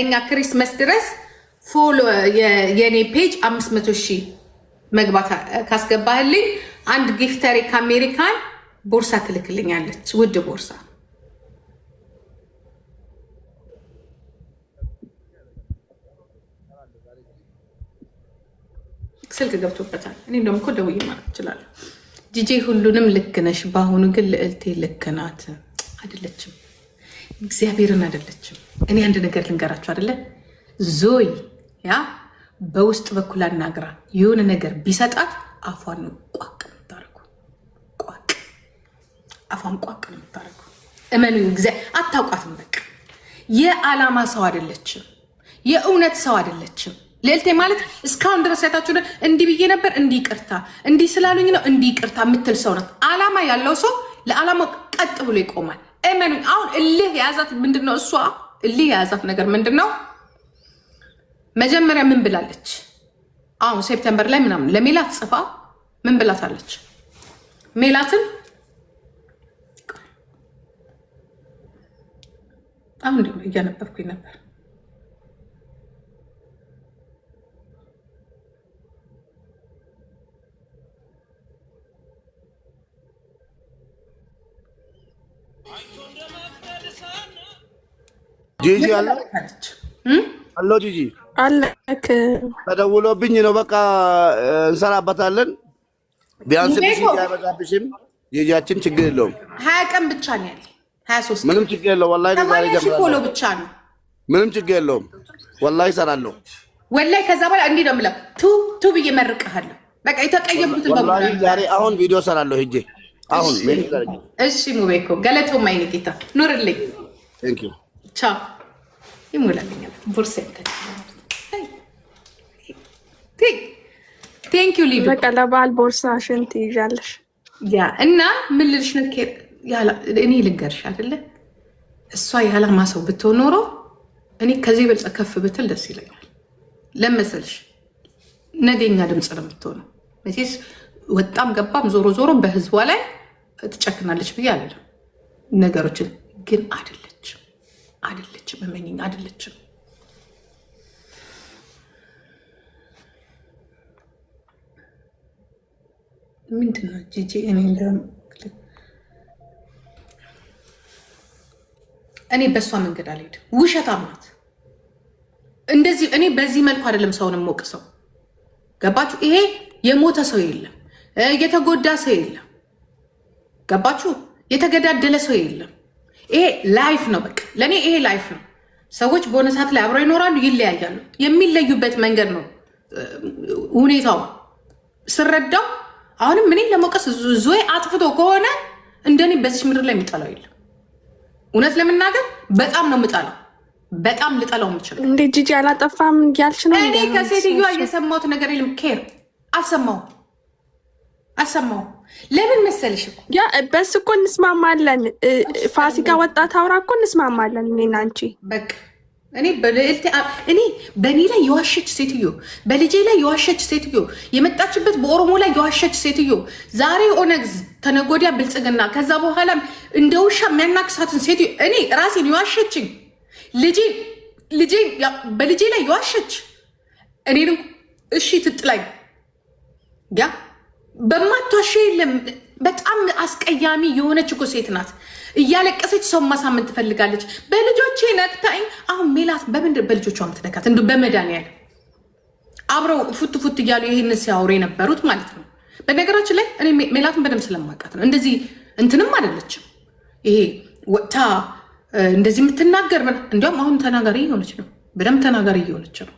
እኛ ክሪስማስ ድረስ ፎሎ የኔ ፔጅ 500,000 መግባት ካስገባህልኝ አንድ ጊፍተሪ ከአሜሪካን ቦርሳ ትልክልኛለች። ውድ ቦርሳ ስልክ ገብቶበታል። እኔ እንደውም እኮ ደውዬ ማለት እችላለሁ። ጂጂ ሁሉንም ልክ ነሽ፣ በአሁኑ ግን ልዕልቴ ልክ ናት። አይደለችም፣ እግዚአብሔርን አይደለችም። እኔ አንድ ነገር ልንገራችሁ አይደለ ዞይ ያ በውስጥ በኩል አናግራ የሆነ ነገር ቢሰጣት አፏን ቋቅ የምታደርጉ ቋቅ አፏን ቋቅ ነው የምታደርጉ። እመኑኝ፣ አታውቋትም። በቃ የዓላማ ሰው አይደለችም፣ የእውነት ሰው አይደለችም። ልዕልቴ ማለት እስካሁን ድረስ ያታችሁ እንዲህ ብዬ ነበር፣ እንዲህ ይቅርታ፣ እንዲህ ስላሉኝ ነው እንዲህ ይቅርታ የምትል ሰው ናት። ዓላማ ያለው ሰው ለዓላማው ቀጥ ብሎ ይቆማል። እመኑኝ። አሁን እልህ የያዛት ምንድነው? እሷ እልህ የያዛት ነገር ምንድነው? መጀመሪያ ምን ብላለች? አሁን ሴፕቴምበር ላይ ምናምን ለሜላት ጽፋ ምን ብላታለች? ሜላትን አሁን እያነበብኩኝ ነበር። ጂጂ አሎ ጂጂ አለክ ተደውሎብኝ ነው። በቃ እንሰራበታለን። ቢያንስ ጂጂ አይበዛብሽም። ጂጂያችን ችግር የለውም። 20 ቀን ብቻ ነው ያለ 23 ምንም ችግር የለውም። ወላሂ ዛሬ ጀምራለሁ። ብቻ ነው ምንም ችግር የለውም። ወላሂ እሰራለሁ። ወላሂ ከዛ በኋላ እንዲህ ነው የምለው። ቱ ብዬ መርቀሃለሁ። በቃ የተቀየሙትን ወላሂ ዛሬ አሁን ቪዲዮ እሰራለሁ ሂጄ አሁን ምን ይላል? እሺ ሙቤኮ ገለቶ ማይኔ ጌታ ኑርልኝ። ቴንክ ዩ ቻው። ይሞላልኛል ቦርሳ ቴንክ ዩ ሊዱ። በቃ ለበዓል ቦርሳሽን ትይዣለሽ። ያ እና ምን ልልሽ ነው እኔ ልንገርሽ አይደለ እሷ የዓላማ ሰው ብትሆን ኖሮ እኔ ከዚህ በልጸ ከፍ ብትል ደስ ይለኛል። ለመሰልሽ ነገኛ ድምፅ ነው የምትሆነው። መቼስ ወጣም ገባም ዞሮ ዞሮ በህዝቧ ላይ ትጨክናለች ብዬ አልልም። ነገሮችን ግን አይደለችም እመኚኝ፣ አይደለችም። ምንድን ነው ጂጂ? እኔ በእሷ መንገድ አልሄድም። ውሸታም ናት። እንደዚህ እኔ በዚህ መልኩ አይደለም ሰውን የምወቅሰው። ገባችሁ? ይሄ የሞተ ሰው የለም፣ የተጎዳ ሰው የለም። ገባችሁ? የተገዳደለ ሰው የለም። ይሄ ላይፍ ነው። በቃ ለእኔ ይሄ ላይፍ ነው። ሰዎች በሆነ ሰዓት ላይ አብረው ይኖራሉ፣ ይለያያሉ። የሚለዩበት መንገድ ነው ሁኔታው ስረዳው። አሁንም ምን ለመውቀስ ዞይ አጥፍቶ ከሆነ እንደኔ በዚህ ምድር ላይ የሚጠላው የለም። እውነት ለመናገር በጣም ነው የምጠላው፣ በጣም ልጠላው የምችለው። እንዴ ጂጂ አላጠፋም ያልሽ ነው? እኔ ከሴትዮዋ የሰማሁት ነገር የለም። ኬር አልሰማሁም። ለምን መሰልሽ እኮ ያ በስ እኮ እንስማማለን። ፋሲካ ወጣት አውራ እኮ እንስማማለን። እኔና አንቺ በቃ እኔ በእኔ ላይ የዋሸች ሴትዮ፣ በልጄ ላይ የዋሸች ሴትዮ፣ የመጣችበት በኦሮሞ ላይ የዋሸች ሴትዮ፣ ዛሬ ኦነግ ተነጎዲያ ብልጽግና፣ ከዛ በኋላ እንደ ውሻ የሚያናክሳትን ሴትዮ እኔ ራሴን የዋሸችኝ በልጄ ላይ የዋሸች እኔንም እሺ ትጥላኝ ያ በማትዋሸ የለም። በጣም አስቀያሚ የሆነች እኮ ሴት ናት። እያለቀሰች ሰው ማሳመን ትፈልጋለች። በልጆቼ ነክታኝ። አሁን ሜላት በምንድን በልጆቿ ምትነካት? እንዲ በመድኃኒዓለም አብረው ፉት እያሉ ይህን ሲያወሩ የነበሩት ማለት ነው። በነገራችን ላይ እኔ ሜላትን በደንብ ስለማውቃት ነው። እንደዚህ እንትንም አይደለችም። ይሄ ወጥታ እንደዚህ የምትናገር እንዲያውም አሁን ተናጋሪ እየሆነች ነው። በደንብ ተናጋሪ እየሆነች ነው።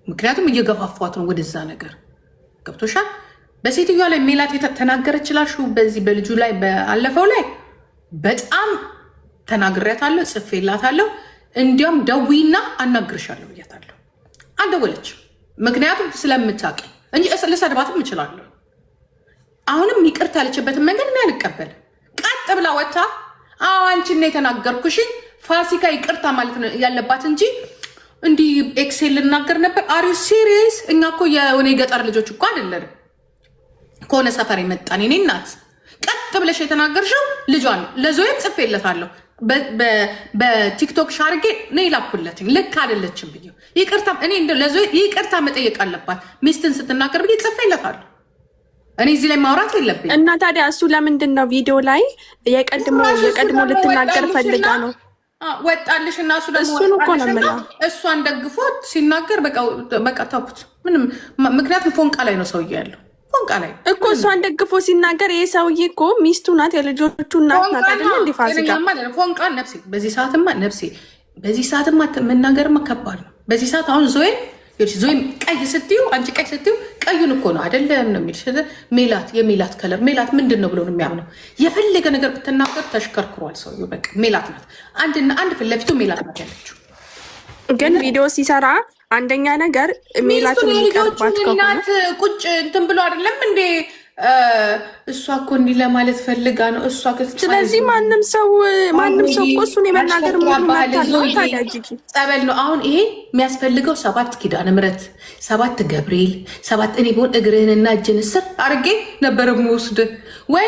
ምክንያቱም እየገፋፏት ነው ወደዛ ነገር። ገብቶሻል? በሴትዮዋ ላይ ሜላት ተናገረች ላልሽው በዚህ በልጁ ላይ በአለፈው ላይ በጣም ተናግሬያታለሁ፣ ጽፌላታለሁ። እንዲያውም ደዊና አናግርሻለሁ ብያታለሁ። አልደወለችም። ምክንያቱም ስለምታውቀኝ እንጂ ልሰድባትም እችላለሁ። አሁንም ይቅርታ ያለችበትን መንገድ እኔ አልቀበልም። ቀጥ ብላ ወጥታ አንቺን ነው የተናገርኩሽን ፋሲካ ይቅርታ ማለት ነው ያለባት እንጂ እንዲህ ኤክሴል ልናገር ነበር። አር ዩ ሲሪየስ? እኛ እኮ የሆነ የገጠር ልጆች እኮ አይደለንም። ከሆነ ሰፈር የመጣን እኔ እናት ቀጥ ብለሽ የተናገርሽው ልጇን ለዞዬ ጽፌለታለሁ። በቲክቶክ ሻርጌ ነው ይላኩለት። ልክ አይደለችም ብዬ ይቅርታ እኔ ይቅርታ መጠየቅ አለባት ሚስትን ስትናገር ብዬ ጽፌለታለሁ። እኔ እዚህ ላይ ማውራት የለብኝ እና ታዲያ እሱ ለምንድን ነው ቪዲዮ ላይ የቀድሞ ልትናገር ፈልጋ ነው ወጣልሽ እና እሱ ደግሞ እሷን ደግፎት ሲናገር በቃ ታውኩት። ምንም ምክንያቱም ፎንቃ ላይ ነው ሰውዬ ያለው ፎንቃ ላይ እኮ እሷን ደግፎ ሲናገር ይሄ ሰውዬ እኮ ሚስቱ ናት፣ የልጆቹ እናት ናት አይደል? እንደ ፋሲካ ፎንቃ ነፍሴ በዚህ ሰዓትማ መናገርማ ከባድ ነው። በዚህ ሰዓት አሁን ዞይም ቀይ ስትዩ አንቺ ቀይ ስትዩ ቀዩን እኮ ነው አይደለም ነው የሚልሽ። የሜላት ከለር ሜላት ምንድን ነው ብሎ ነው የሚያምነው። የፈለገ ነገር ብትናገር ተሽከርክሯል ሰውዬው። በቃ ሜላት ናት አንድ ፊት ለፊቱ ሜላት ናት ያለችው። ግን ቪዲዮ ሲሰራ አንደኛ ነገር ሜላትን የሚቀርባት ከሆነ ቁጭ እንትን ብሎ አይደለም እንዴ እሷ እኮ እንዲህ ለማለት ፈልጋ ነው እሷ። ስለዚህ ማንም ሰው እኮ እሱን የመናገር ጸበል ነው። አሁን ይሄ የሚያስፈልገው 7 ኪዳነ ምሕረት 7 ገብርኤል 7 እኔ ቢሆን እግርህንና እጅን ስር አድርጌ ነበረ የምወስድ ወይ።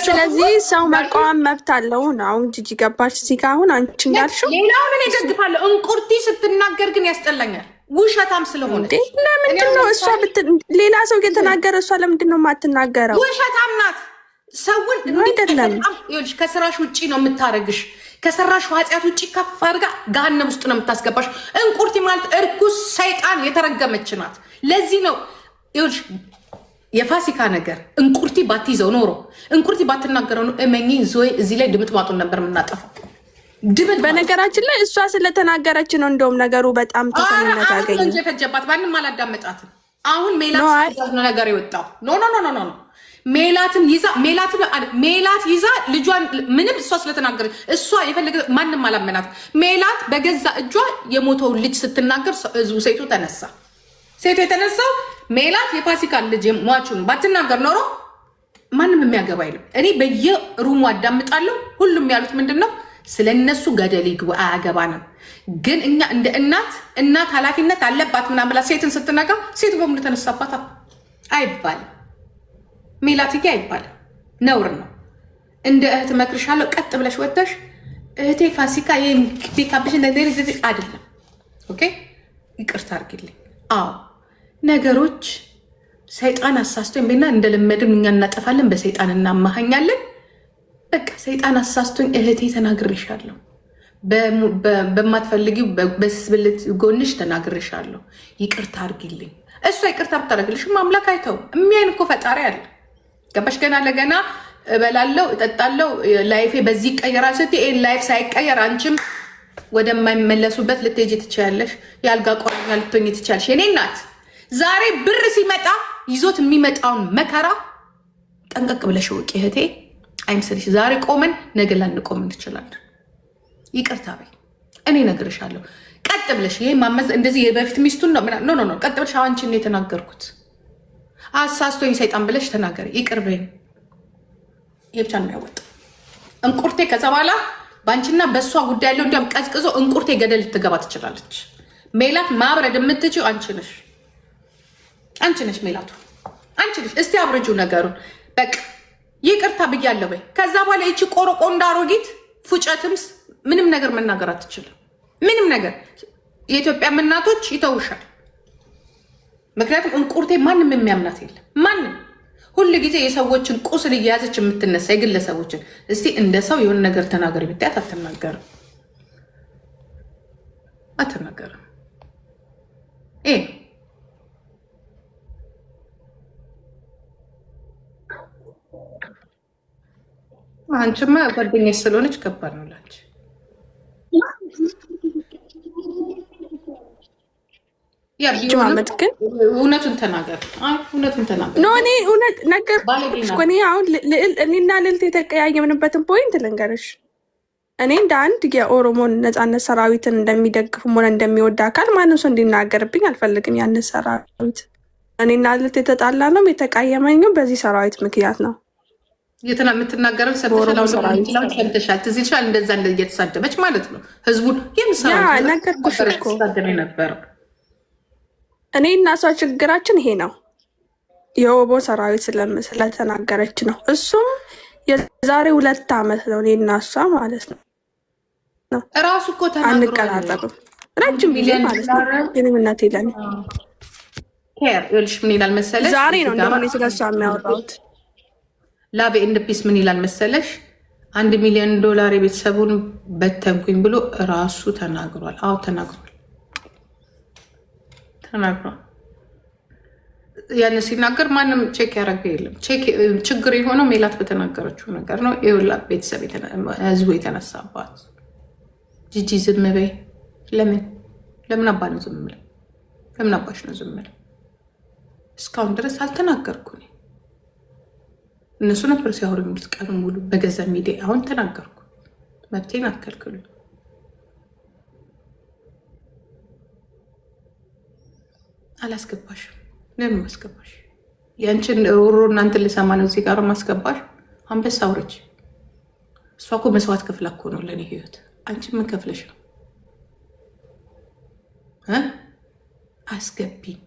ስለዚህ ሰው መቃወም መብት አለው ነው። አሁን ጂጂ ገባች እዚህ ጋር አሁን አንቺ እንዳልሽው ሌላውን እኔ ደግፋለሁ። እንቁርቲ ስትናገር ግን ያስጠላኛል። ውሸታም ስለሆነ ለምንድን ነው እሷ ሌላ ሰው እየተናገረ እሷ ለምንድን ነው የማትናገረው? ውሸታም ናት። ሰውን አይደለም ከስራሽ ውጭ ነው የምታረግሽ። ከሰራሽ ኃጢአት ውጭ ከፍ አድርጋ ገሃነም ውስጥ ነው የምታስገባሽ። እንቁርቲ ማለት እርኩስ ሰይጣን የተረገመች ናት። ለዚህ ነው ይኸውልሽ የፋሲካ ነገር እንቁርቲ ባትይዘው ኖሮ እንቁርቲ ባትናገረው ነው እመኚኝ ዞይ እዚህ ላይ ድምጥማጡን ነበር የምናጠፋው። በነገራችን ላይ እሷ ስለተናገረች ነው እንደውም ነገሩ በጣም ተሰሚነት ያገኘ እንጂ የፈጀባት ማንም አላዳመጣትም። አሁን ሜላት ነው ነገር የወጣው ኖ ሜላት ይዛ ልጇን ምንም እሷ ስለተናገረች እሷ የፈለገ ማንም አላመናት። ሜላት በገዛ እጇ የሞተውን ልጅ ስትናገር ሴቱ ተነሳ። ሴቱ የተነሳው ሜላት የፋሲካን ልጅ ሟቹን ባትናገር ኖሮ ማንም የሚያገባ አይልም። እኔ በየሩሙ አዳምጣለሁ። ሁሉም ያሉት ምንድን ነው? ስለ እነሱ ገደል ይግቡ አያገባንም። ግን እኛ እንደ እናት ኃላፊነት አለባት ምናምን ብላ ሴትን ስትነጋ ሴቱ በሙሉ ተነሳባታ አይባልም። ሜላትዬ አይባልም፣ ነውር ነው። እንደ እህት መክርሻለሁ። ቀጥ ብለሽ ወጥተሽ እህቴ ፋሲካ ይሄካብሽ አይደለም። ኦኬ ይቅርታ አድርጊልኝ። አዎ ነገሮች ሰይጣን አሳስቶኝ ቤና እንደለመድን እኛ እናጠፋለን፣ በሰይጣን እናማሃኛለን። በቃ ሰይጣን አሳስቶኝ እህቴ ተናግሬሻለሁ፣ በማትፈልጊው በስብልት ጎንሽ ተናግሬሻለሁ፣ ይቅርታ አድርጊልኝ። እሷ ይቅርታ ብታደርግልሽም አምላክ አይተው የሚያይን እኮ ፈጣሪ አለ። ገባሽ? ገና ለገና እበላለው እጠጣለው ላይፌ በዚህ ይቀየራል ስትይ ይሄን ላይፍ ሳይቀየር አንቺም ወደማይመለሱበት ልትሄጂ ትችያለሽ። ያልጋ ቆረኛ ልትሆኚ ትችያለሽ። የኔ እናት ዛሬ ብር ሲመጣ ይዞት የሚመጣውን መከራ ጠንቀቅ ብለሽ ወቂ እህቴ። አይምስልሽ ዛሬ ቆመን ነገ ላንቆም እንችላለን። ይቅርታ በይ። እኔ እነግርሻለሁ። ቀጥ ብለሽ ይሄ ማመዝ እንደዚህ የበፊት ሚስቱን ነው ኖ ቀጥ ብለሽ አንቺን ነው የተናገርኩት አሳስቶኝ ሰይጣን ብለሽ ተናገሪ። ይቅር በይኝ። ይሄ ብቻ ነው የሚያወጣው። እንቁርቴ ከዛ በኋላ በአንቺና በእሷ ጉዳይ ያለው እንዲያውም ቀዝቅዞ እንቁርቴ ገደል ልትገባ ትችላለች። ሜላት ማብረድ የምትችይው አንቺ ነሽ ሜላቱ፣ አንቺ ነሽ። እስቲ አብረጁ ነገሩን በቃ ይቅርታ ብያለሁ በይ። ከዛ በኋላ ይቺ ቆርቆ እንዳሮጊት ፉጨትም ምንም ነገር መናገር አትችልም። ምንም ነገር የኢትዮጵያ እናቶች ይተውሻል። ምክንያቱም እንቁርቴ ማንም የሚያምናት የለም። ማንም ሁሉ ጊዜ የሰዎችን ቁስል እየያዘች የምትነሳ የግለሰቦችን እስቲ እንደ ሰው የሆነ ነገር ተናገሪ ብታያት አትናገርም። ይሄ አንቺማ ጓደኛሽ ስለሆነች ከባድ ነው ላንቺ። ጅማመት ግን እውነቱን ተናገር። ኖ እኔ እውነት ነገርኩሽ እኮ። እኔ አሁን እኔና ልዕልት የተቀያየምንበትን ፖይንት ልንገርሽ። እኔ እንደ አንድ የኦሮሞን ነፃነት ሰራዊትን እንደሚደግፍም ሆነ እንደሚወድ አካል ማንም ሰው እንዲናገርብኝ አልፈልግም። ያንን ሰራዊት እኔና ልዕልት የተጣላ ነው የተቃየመኝም በዚህ ሰራዊት ምክንያት ነው። የምትናገረው ሰምተሻል። ትዝ ይልሻል። እንደዛ እየተሳደበች ማለት ነው ህዝቡን ነገርኩሽ እኮ ነበረው። እኔ እና እሷ ችግራችን ይሄ ነው። የኦቦ ሰራዊት ስለተናገረች ነው። እሱም የዛሬ 2 ዓመት ነው እኔ እና እሷ ማለት ነው። ነው። ራሱ እኮ ተናግሯል። አንቀራረብም ረጅም ጊዜ ማለት ነው። የኔም እናት የለን ይኸውልሽ ምን ይላል መሰለሽ? ዛሬ ነው እንደሆነ ስለሷ የሚያወራሁት። ላቭ ኤንድ ፒስ ምን ይላል መሰለሽ? $1 ሚሊዮን የቤተሰቡን በተንኩኝ ብሎ ራሱ ተናግሯል። አዎ ተናግሯል። ያን ሲናገር ማንም ቼክ ያደረገ የለም። ችግር የሆነው ሜላት በተናገረችው ነገር ነው። ይኸውላ ቤተሰብ ህዝቡ የተነሳባት ጂጂ ዝም በይ። ለምን አባ ነው ዝም ብለው? ለምን አባሽ ነው ዝም ብለው? እስካሁን ድረስ አልተናገርኩ። እነሱ ነበር ሲያወሩ የሚሉት ቀኑ ሙሉ በገዛ ሚዲያ። አሁን ተናገርኩ። መብቴን አትከልክሉኝ። አላስገባሽም። ለምን ማስገባሽ? ያንቺን ሮሮ እናንተን ልሰማ ነው እዚህ ጋር ማስገባሽ። አንበሳ አውርጅ። እሷ እኮ መስዋዕት ከፍላ እኮ ነው ለእኔ ህይወት። አንቺ ምን ከፍለሽ ነው? አስገቢኝ